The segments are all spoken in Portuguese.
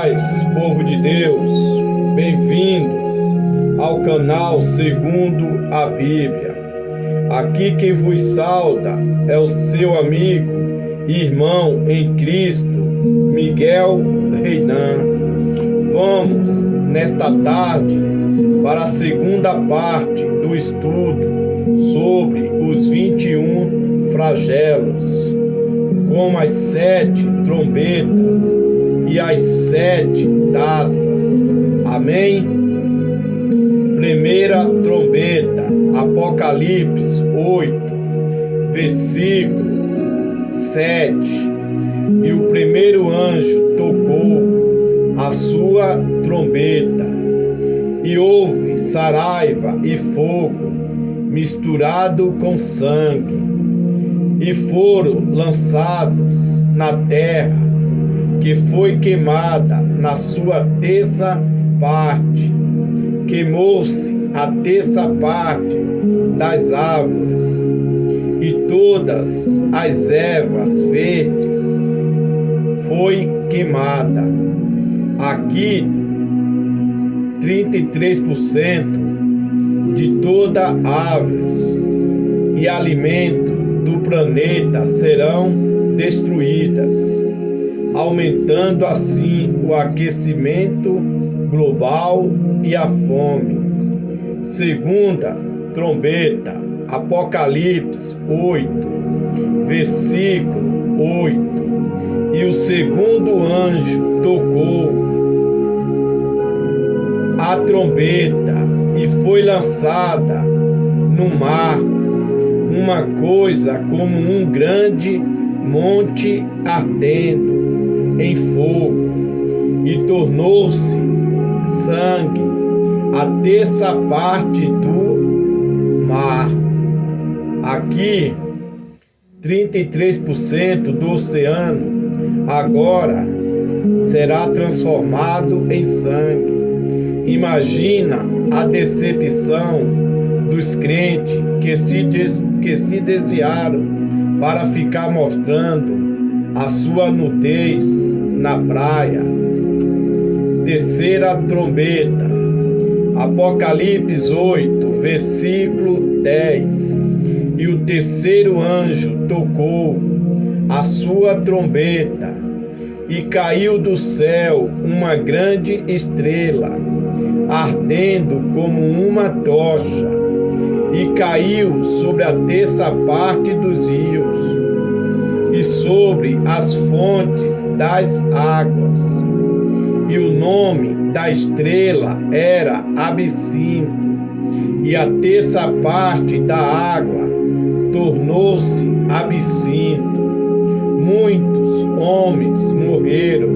paz, povo de Deus, bem-vindos ao canal Segundo a Bíblia. Aqui quem vos sauda é o seu amigo e irmão em Cristo, Miguel Reinan. Vamos, nesta tarde, para a segunda parte do estudo sobre os 21 flagelos, com as 7 trombetas e as 7 taças. Amém? Primeira trombeta, Apocalipse 8, versículo 7. E o primeiro anjo tocou a sua trombeta, e houve saraiva e fogo misturado com sangue, e foram lançados na terra, que foi queimada na sua terça parte. Queimou-se a terça parte das árvores, e todas as ervas verdes foi queimada. Aqui, 33% de toda árvores e alimento do planeta serão destruídas, aumentando assim o aquecimento global e a fome. Segunda trombeta, Apocalipse 8, versículo 8. E o segundo anjo tocou a trombeta, e foi lançada no mar uma coisa como um grande monte ardendo em fogo, e tornou-se sangue a terça parte do mar. Aqui, 33% do oceano agora será transformado em sangue. Imagina a decepção dos crentes que se desviaram para ficar mostrando a sua nudez na praia. Terceira trombeta, Apocalipse 8, versículo 10. E o terceiro anjo tocou a sua trombeta, e caiu do céu uma grande estrela, ardendo como uma tocha, e caiu sobre a terça parte dos rios e sobre as fontes das águas. E o nome da estrela era Absinto, e a terça parte da água tornou-se absinto. Muitos homens morreram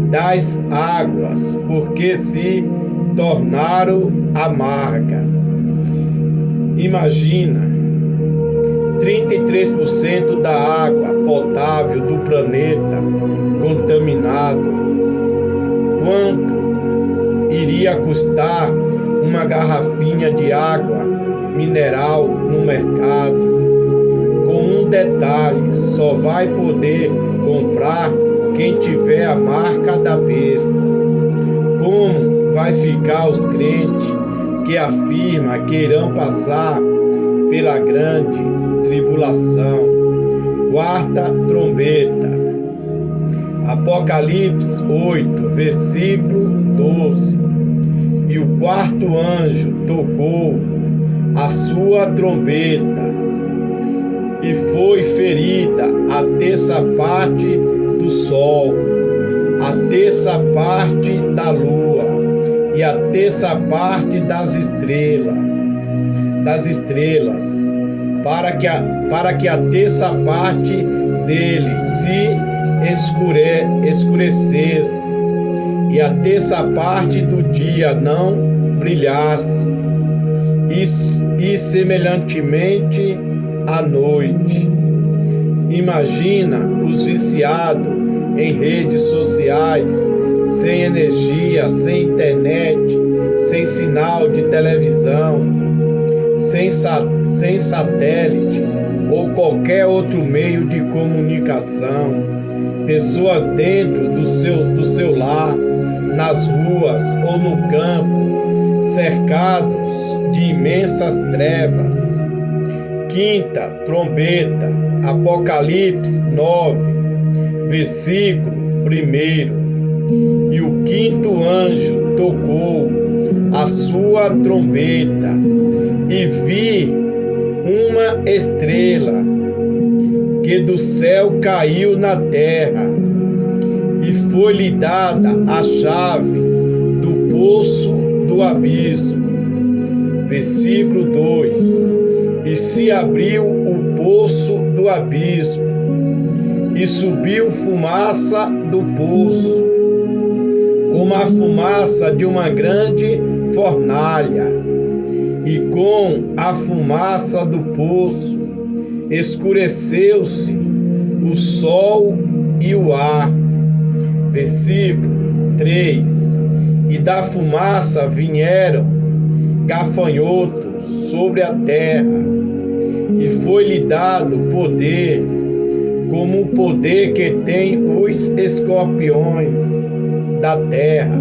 das águas, porque se tornaram amargas. Imagina, 33% da água potável do planeta contaminado. Quanto iria custar uma garrafinha de água mineral no mercado? Com um detalhe, só vai poder comprar quem tiver a marca da besta. Como vai ficar os crentes que afirmam que irão passar pela grande tribulação? Quarta trombeta, Apocalipse 8, versículo 12. E o quarto anjo tocou a sua trombeta, e foi ferida a terça parte do sol, a terça parte da lua e a terça parte das estrelas, para que a terça parte dele se escurecesse, e a terça parte do dia não brilhasse, e semelhantemente à noite. Imagina os viciados em redes sociais, sem energia, sem internet, sem sinal de televisão, sem satélite ou qualquer outro meio de comunicação. pessoas dentro do seu lar, nas ruas ou no campo, cercados de imensas trevas. Quinta trombeta, Apocalipse 9, versículo 1. E o quinto anjo tocou a sua trombeta, e vi uma estrela que do céu caiu na terra, e foi-lhe dada a chave do poço do abismo. Versículo 2. E se abriu o poço do abismo, e subiu fumaça do poço, como a fumaça de uma grande fornalha, e com a fumaça do poço escureceu-se o sol e o ar. Versículo 3. E da fumaça vieram gafanhotos sobre a terra, e foi-lhe dado poder, como o poder que tem os escorpiões da terra.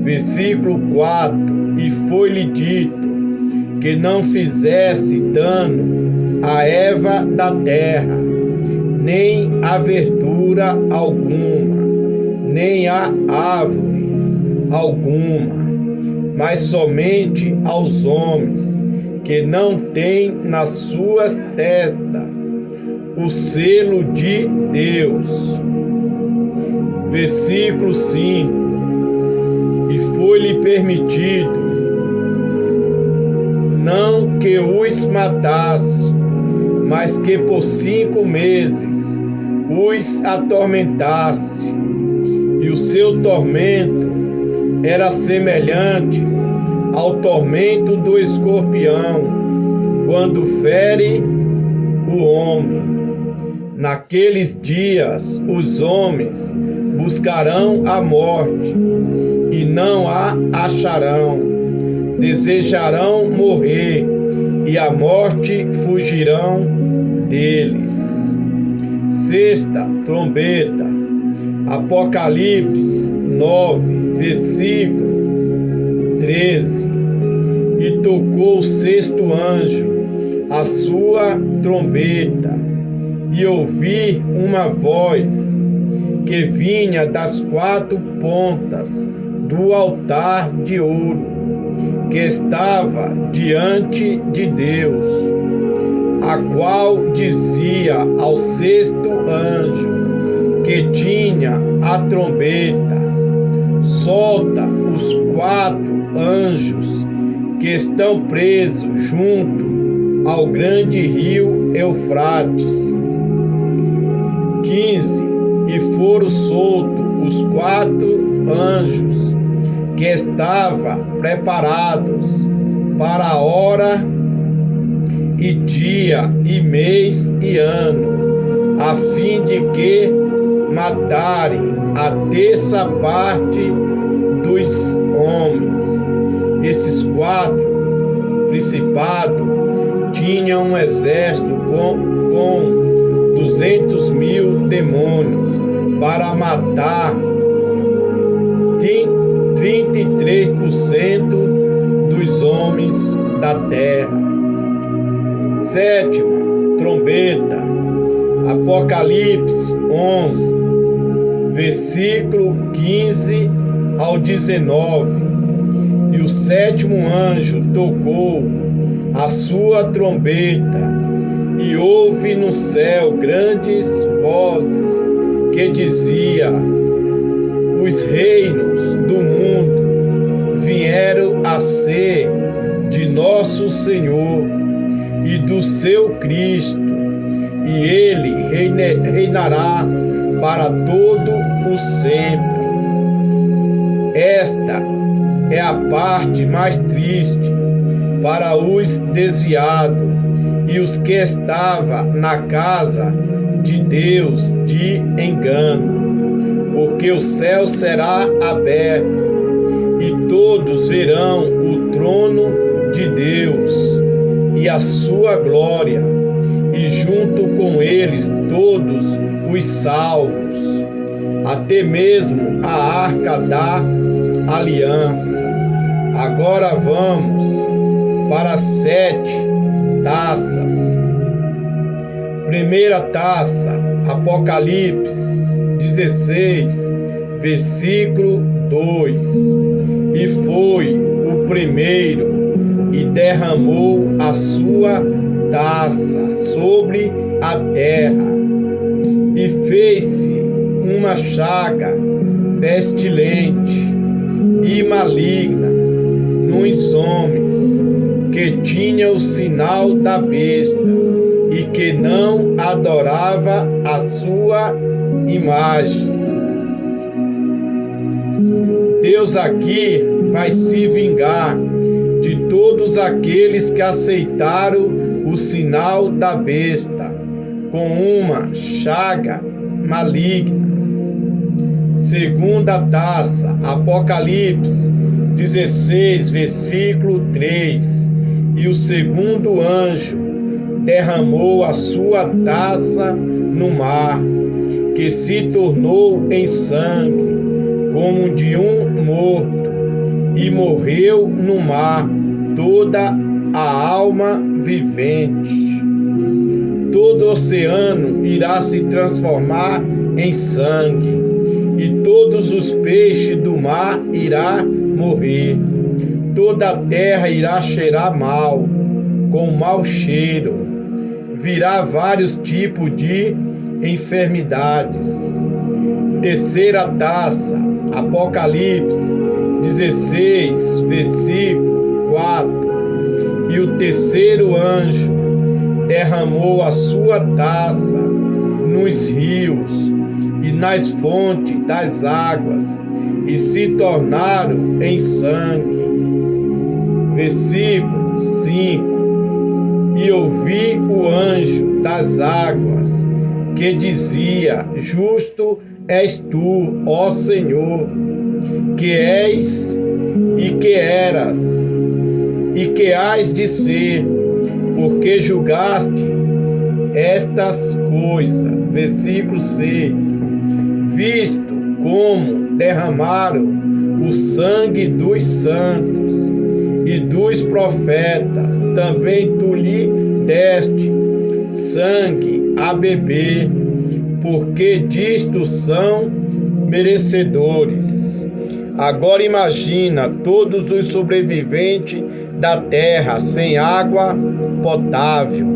Versículo 4. E foi-lhe dito que não fizesse dano a erva da terra, nem a verdura alguma, nem a árvore alguma, mas somente aos homens que não têm nas suas testas o selo de Deus. Versículo 5. E foi-lhe permitido não que os matasse, mas que por 5 meses os atormentasse. E o seu tormento era semelhante ao tormento do escorpião, quando fere o homem. Naqueles dias os homens buscarão a morte e não a acharão. Desejarão morrer e a morte fugirão deles. Sexta trombeta, Apocalipse 9, versículo 13. E tocou o sexto anjo a sua trombeta, e ouvi uma voz que vinha das 4 pontas do altar de ouro que estava diante de Deus, a qual dizia ao sexto anjo que tinha a trombeta: solta os 4 anjos que estão presos junto ao grande rio Eufrates. 15. E foram soltos os 4 anjos que estavam preparados para a hora e dia e mês e ano, a fim de que matarem a terça parte dos homens. Esses 4 principados tinham um exército com 200.000 demônios para matar 33% dos homens da terra. Sétima trombeta, Apocalipse 11, versículo 15 ao 19. E o sétimo anjo tocou a sua trombeta, e houve no céu grandes vozes que dizia: os reinos do mundo vieram a ser de nosso Senhor e do seu Cristo, e ele reinará para todo o sempre. Esta é a parte mais triste para os desviados e os que estavam na casa de Deus de engano, porque o céu será aberto e todos verão o trono de Deus e a sua glória, e junto com eles todos os salvos. até mesmo a arca da aliança. Agora vamos para as 7 taças. Primeira taça, Apocalipse 16, versículo 2. E foi o primeiro e derramou a sua taça sobre a terra, e fez-se uma chaga pestilente e maligna nos homens que tinha o sinal da besta e que não adorava a sua imagem. Deus aqui vai se vingar de todos aqueles que aceitaram o sinal da besta com uma chaga maligna. Segunda taça, Apocalipse 16, versículo 3. E o segundo anjo derramou a sua taça no mar, que se tornou em sangue, como de um morto, e morreu no mar toda a alma vivente. Todo o oceano irá se transformar em sangue, e todos os peixes do mar irá morrer. Toda a terra irá cheirar mal, com mau cheiro. Virá vários tipos de enfermidades. Terceira taça, Apocalipse 16, versículo 4. E o terceiro anjo derramou a sua taça nos rios e nas fontes das águas, e se tornaram em sangue. Versículo 5. E ouvi o anjo das águas, que dizia: Justo és tu, ó Senhor, que és e que eras, e que hás de ser, porque julgaste estas coisas. Versículo 6. Visto como derramaram o sangue dos santos e dos profetas, também tu lhe deste sangue a beber, porque disto são merecedores. Agora imagina todos os sobreviventes da terra sem água potável.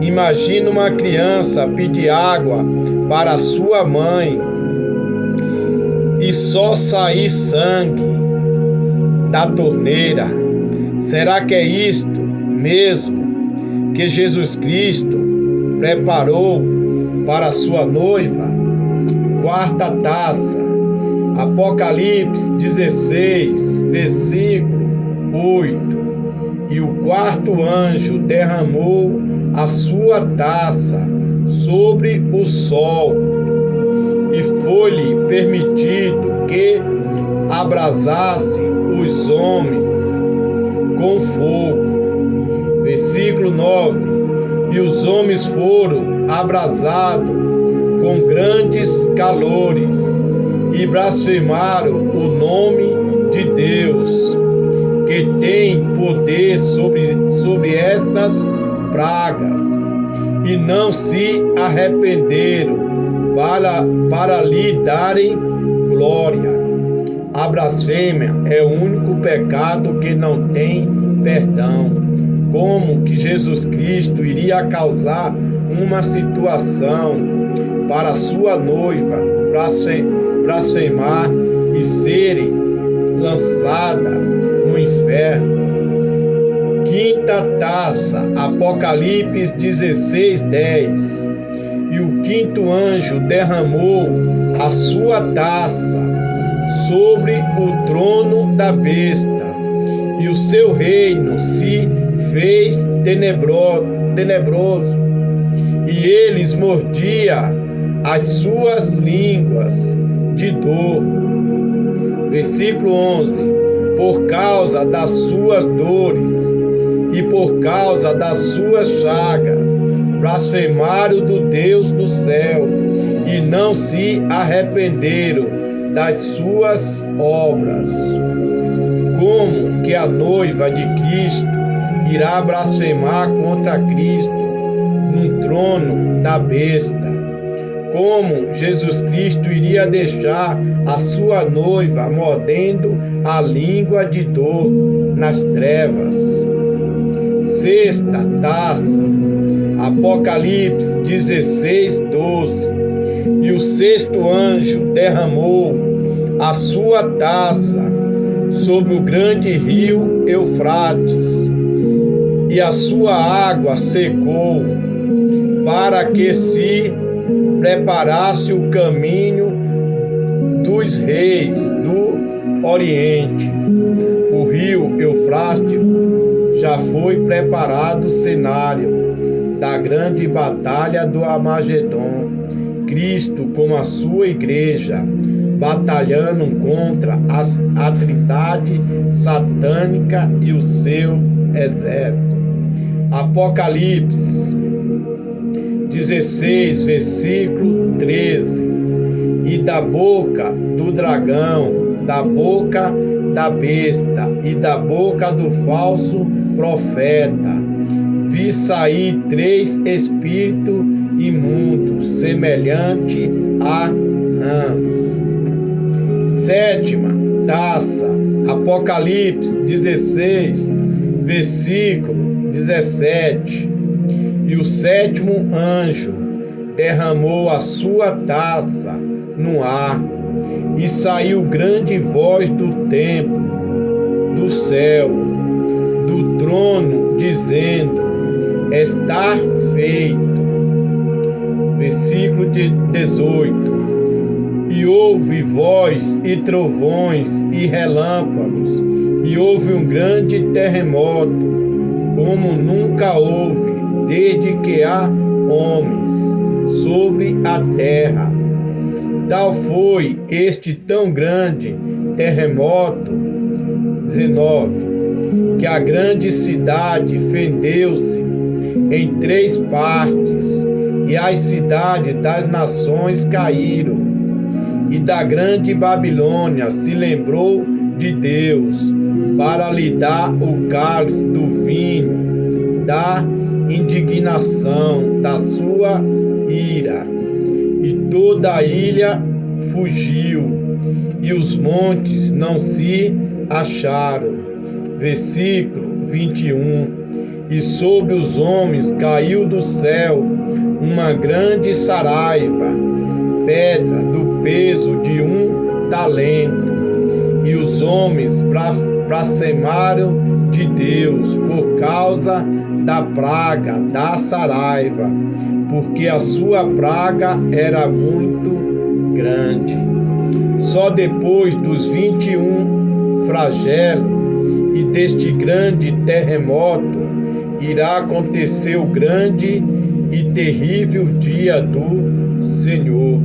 Imagina uma criança pedir água para sua mãe e só sair sangue da torneira. Será que é isto mesmo que Jesus Cristo preparou para a sua noiva? Quarta taça, Apocalipse 16, versículo 8. E o quarto anjo derramou a sua taça sobre o sol, e foi-lhe permitido que abrasasse os homens com fogo. Versículo 9. E os homens foram abrasados com grandes calores, e blasfemaram o nome de Deus, que tem poder sobre estas pragas, e não se arrependeram para lhe darem glória. A blasfêmia é o único pecado que não tem perdão. Como que Jesus Cristo iria causar uma situação para sua noiva blasfemar e serem lançada no inferno? Quinta taça, Apocalipse 16, 10. E o quinto anjo derramou a sua taça sobre o trono da besta, e o seu reino se fez tenebroso, e eles mordia as suas línguas de dor. Versículo 11. Por causa das suas dores e por causa das suas chagas, blasfemaram do Deus do céu, e não se arrependeram das suas obras. Como que a noiva de Cristo irá blasfemar contra Cristo no trono da besta? Como Jesus Cristo iria deixar a sua noiva mordendo a língua de dor nas trevas? Sexta taça, Apocalipse 16:12. E o sexto anjo derramou a sua taça sobre o grande rio Eufrates, e a sua água secou, para que se preparasse o caminho dos reis do Oriente. O rio Eufrates já foi preparado o cenário da grande batalha do Armagedon. Cristo com a sua igreja batalhando contra a trindade satânica e o seu exército. Apocalipse 16, versículo 13. E da boca do dragão, da boca da besta e da boca do falso profeta, vi sair 3 espíritos imundos, semelhante a rãs. Sétima taça, Apocalipse 16, versículo 17. E o sétimo anjo derramou a sua taça no ar, e saiu grande voz do templo, do céu, do trono, dizendo: está feito. Versículo 18. E houve voz e trovões e relâmpagos, e houve um grande terremoto, como nunca houve, desde que há homens sobre a terra. Tal foi este tão grande terremoto, 19, que a grande cidade fendeu-se em 3 partes, e as cidades das nações caíram. E da grande Babilônia se lembrou de Deus, para lhe dar o cálice do vinho da indignação da sua ira. E toda a ilha fugiu, e os montes não se acharam. Versículo 21. E sobre os homens caiu do céu uma grande saraiva, pedra do peso de 1 talento. E os homens blasfemaram de Deus por causa da praga da saraiva, porque a sua praga era muito grande. Só depois dos 21 flagelos e deste grande terremoto irá acontecer o grande e terrível dia do Senhor,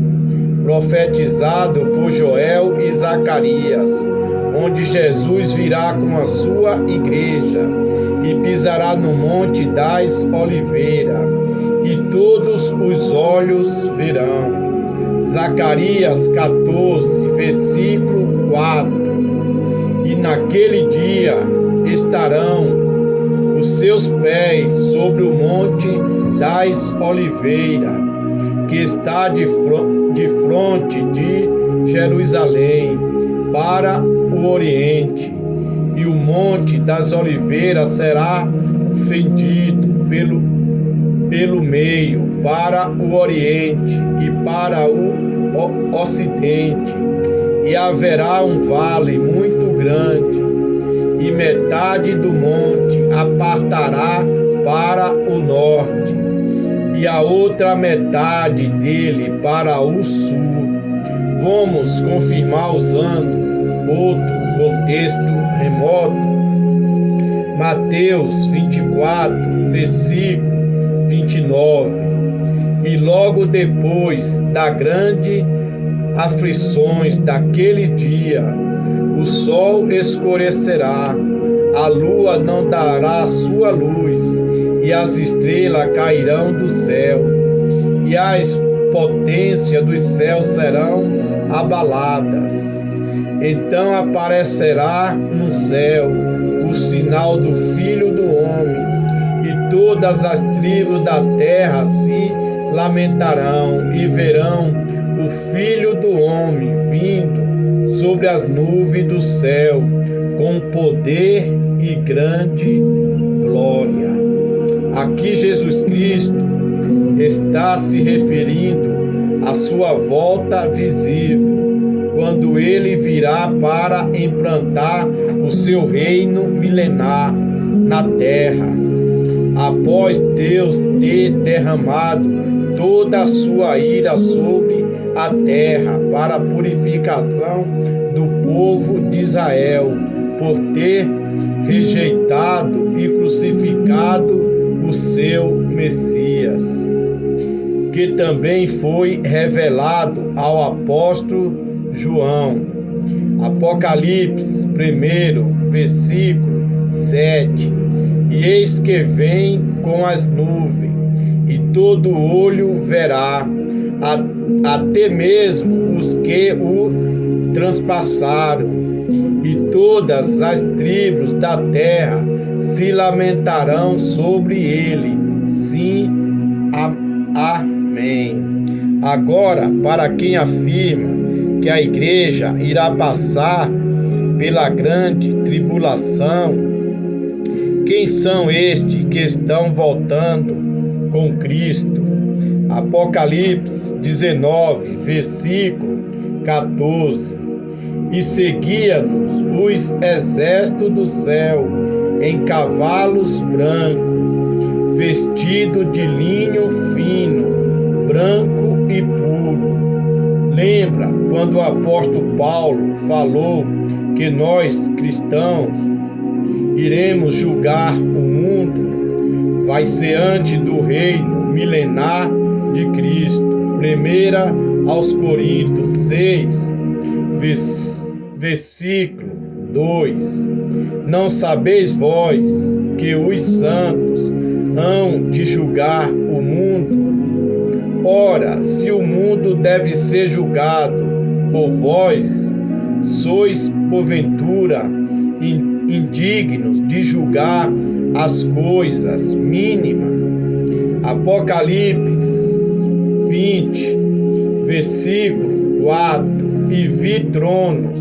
profetizado por Joel e Zacarias, onde Jesus virá com a sua igreja e pisará no monte das oliveiras, e todos os olhos verão. Zacarias 14, versículo 4. E naquele dia estarão os seus pés sobre o monte das oliveiras, que está de fronte de Jerusalém para o oriente, e o monte das oliveiras será fendido pelo meio para o oriente e para o ocidente, e haverá um vale muito grande, e metade do monte apartará para o norte, e a outra metade dele para o sul. Vamos confirmar usando outro contexto remoto. Mateus 24, versículo 29. E logo depois da grande aflições daquele dia, o sol escurecerá, a lua não dará sua luz, e as estrelas cairão do céu, e potência dos céus serão abaladas. Então aparecerá no céu o sinal do Filho do Homem, e todas as tribos da terra se lamentarão e verão o Filho do Homem vindo sobre as nuvens do céu, com poder e grande glória. Aqui Jesus Cristo está se referindo à sua volta visível, quando ele virá para implantar o seu reino milenar na terra, após Deus ter derramado toda a sua ira sobre a terra para a purificação do povo de Israel, por ter rejeitado e crucificado o seu Messias, que também foi revelado ao apóstolo João. Apocalipse 1, versículo 7. E eis que vem com as nuvens, e todo olho verá, até mesmo os que o transpassaram, e todas as tribos da terra se lamentarão sobre ele. Sim, amém. Agora, para quem afirma que a igreja irá passar pela grande tribulação, quem são estes que estão voltando com Cristo? Apocalipse 19, versículo 14. E seguia-nos os exércitos do céu em cavalos brancos, vestidos de linho fino, branco e puro. Lembra quando o apóstolo Paulo falou que nós, cristãos, iremos julgar o mundo? Vai ser antes do reino milenar de Cristo. 1 aos Coríntios 6, versículo 2. Não sabeis vós que os santos hão de julgar o mundo? Ora, se o mundo deve ser julgado por vós, sois porventura indignos de julgar as coisas mínimas? Apocalipse 20, versículo 4. E vi tronos,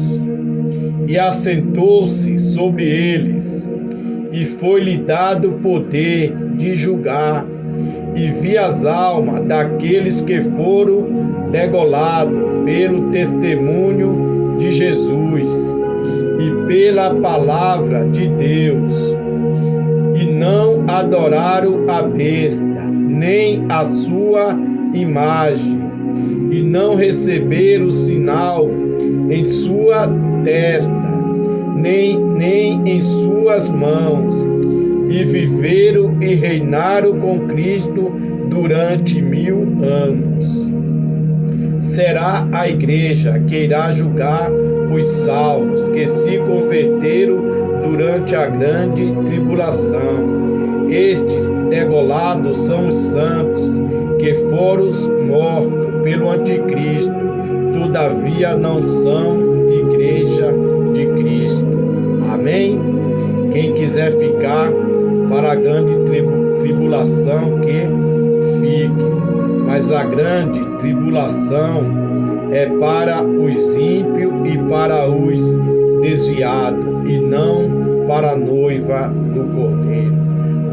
e assentou-se sobre eles, e foi-lhe dado poder de julgar, e vi as almas daqueles que foram degolados pelo testemunho de Jesus e pela palavra de Deus, e não adoraram a besta, nem a sua imagem, e não receberam o sinal em sua testa, nem em suas mãos, e viveram e reinaram com Cristo durante 1000 anos. Será a igreja que irá julgar os salvos que se converteram durante a grande tribulação. Estes degolados são os santos que foram mortos pelo anticristo, todavia não são igreja de Cristo. Amém? Quem quiser ficar para a grande tribulação, que fique. Mas a grande tribulação é para os ímpios e para os desviados, e não para a noiva do Cordeiro.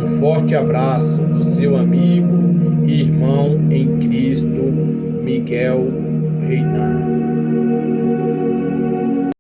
Um forte abraço do seu amigo e irmão em Cristo, Miguel Reinan.